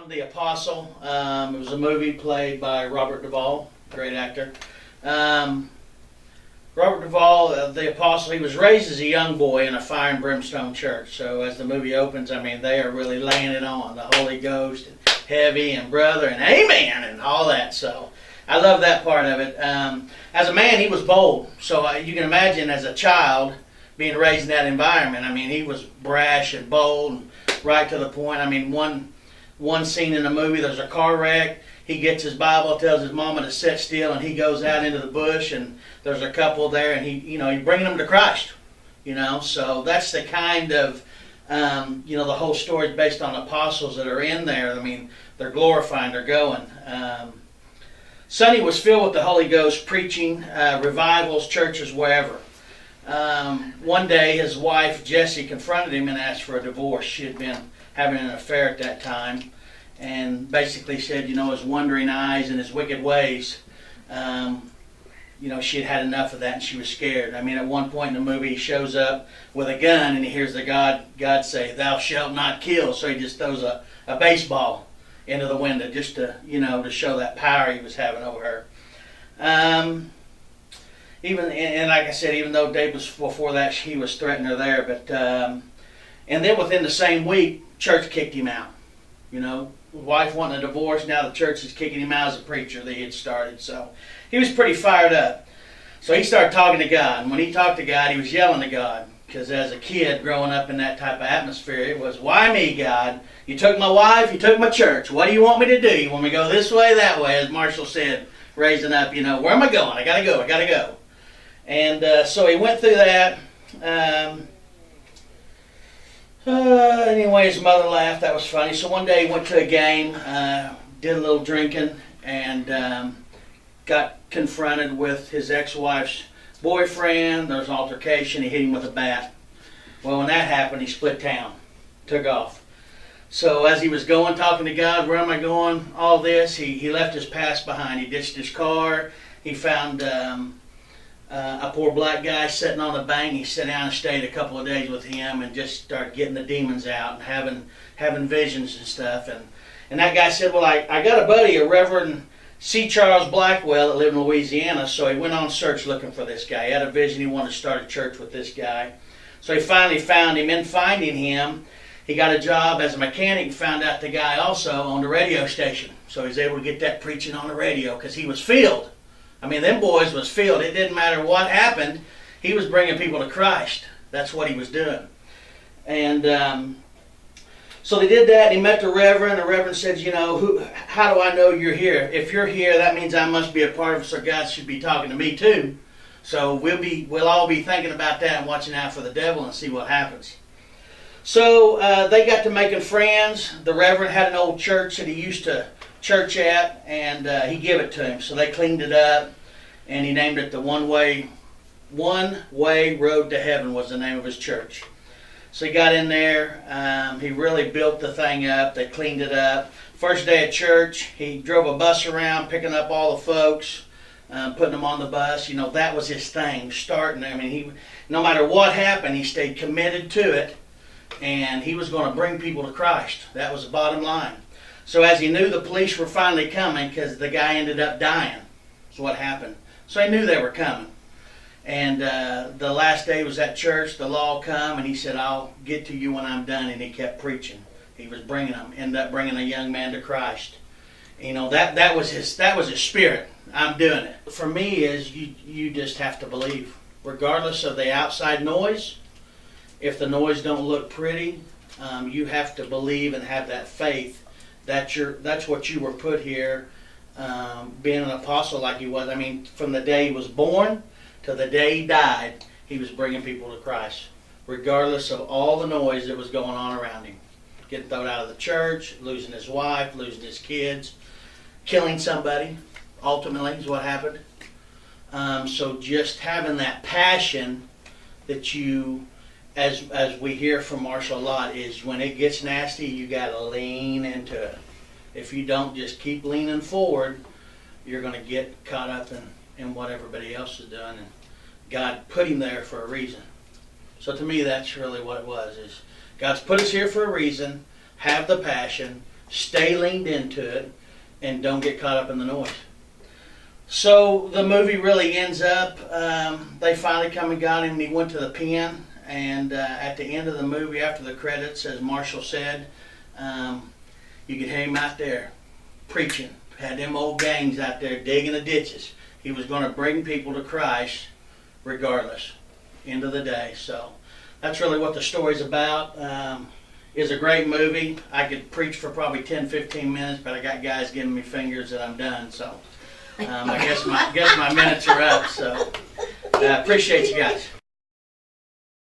The Apostle. It was a movie played by Robert Duvall, great actor. Robert Duvall, the Apostle, he was raised as a young boy in a fire and brimstone church. So as the movie opens, I mean, they are really laying it on. The Holy Ghost, and heavy, and brother, and amen, and all that. So I love that part of it. As a man, he was bold. So you can imagine as a child being raised in that environment. I mean, he was brash and bold and right to the point. I mean, one scene in the movie, there's a car wreck. He gets his Bible, tells his mama to sit still, and he goes out into the bush, and there's a couple there, and he's bringing them to Christ. So that's the kind of, the whole story is based on apostles that are in there. I mean, they're glorifying, they're going. Sonny was filled with the Holy Ghost, preaching, revivals, churches, wherever. One day, his wife, Jessie, confronted him and asked for a divorce. She had been having an affair at that time, and basically said, his wandering eyes and his wicked ways, she had enough of that, and she was scared. I mean, at one point in the movie, he shows up with a gun, and he hears the God say, "Thou shalt not kill." So he just throws a baseball into the window just to, to show that power he was having over her. Even like I said, even though Dave was before that, he was threatening her there. But and then within the same week, church kicked him out. Wife wanting a divorce, now the church is kicking him out as a preacher that he had started. So he was pretty fired up. So he started talking to God. And when he talked to God, he was yelling to God. Because as a kid growing up in that type of atmosphere, it was, "Why me, God? You took my wife, you took my church. What do you want me to do? You want me to go this way, that way?" As Marshall said, raising up, where am I going? I got to go. And so he went through that. Anyway, his mother laughed. That was funny. So one day he went to a game, did a little drinking, and got confronted with his ex-wife's boyfriend. There was an altercation. He hit him with a bat. Well, when that happened, he split town, took off. So as he was going, talking to God, "Where am I going?" All this, he left his past behind. He ditched his car. He found a poor black guy sitting on the bank. He sat down and stayed a couple of days with him and just started getting the demons out and having visions and stuff. And that guy said, "Well, I got a buddy, a Reverend C. Charles Blackwell, that lived in Louisiana." So he went on search looking for this guy. He had a vision. He wanted to start a church with this guy. So he finally found him. In finding him, he got a job as a mechanic and found out the guy also owned a radio station. So he was able to get that preaching on the radio because he was filled. I mean, them boys was filled. It didn't matter what happened. He was bringing people to Christ. That's what he was doing. And so they did that. And he met the Reverend. The Reverend said, "How do I know you're here? If you're here, that means I must be a part of it, so God should be talking to me too. So we'll all be thinking about that and watching out for the devil and see what happens." So they got to making friends. The Reverend had an old church that he used to church at, and he gave it to him. So they cleaned it up, and he named it the One Way Road to Heaven was the name of his church. So he got in there. He really built the thing up. They cleaned it up. First day at church, he drove a bus around, picking up all the folks, putting them on the bus. That was his thing, starting. I mean, no matter what happened, he stayed committed to it, and he was going to bring people to Christ. That was the bottom line. So as he knew the police were finally coming, because the guy ended up dying, is what happened. So he knew they were coming. And the last day was at church, the law come, and he said, "I'll get to you when I'm done." And he kept preaching. He was bringing them, ended up bringing a young man to Christ. That was his spirit. I'm doing it. For me, is you just have to believe, regardless of the outside noise. If the noise don't look pretty, you have to believe and have that faith. That's what you were put here, being an apostle like he was. I mean, from the day he was born to the day he died, he was bringing people to Christ, regardless of all the noise that was going on around him. Getting thrown out of the church, losing his wife, losing his kids, killing somebody, ultimately is what happened. So just having that passion that you, as we hear from Marshall a lot, is when it gets nasty, you got to lean into it. If you don't just keep leaning forward, you're going to get caught up in what everybody else is doing. And God put him there for a reason. So to me, that's really what it was. Is God's put us here for a reason. Have the passion. stay leaned into it, and don't get caught up in the noise. So the movie really ends up, they finally come and got him, and he went to the pen, and at the end of the movie, after the credits, as Marshall said, you could hear him out there preaching, had them old gangs out there digging the ditches. He was going to bring people to Christ regardless, end of the day. So that's really what the story's about. It's a great movie. I could preach for probably 10-15 minutes, but I got guys giving me fingers that I'm done. So I guess my minutes are up. So I appreciate you guys.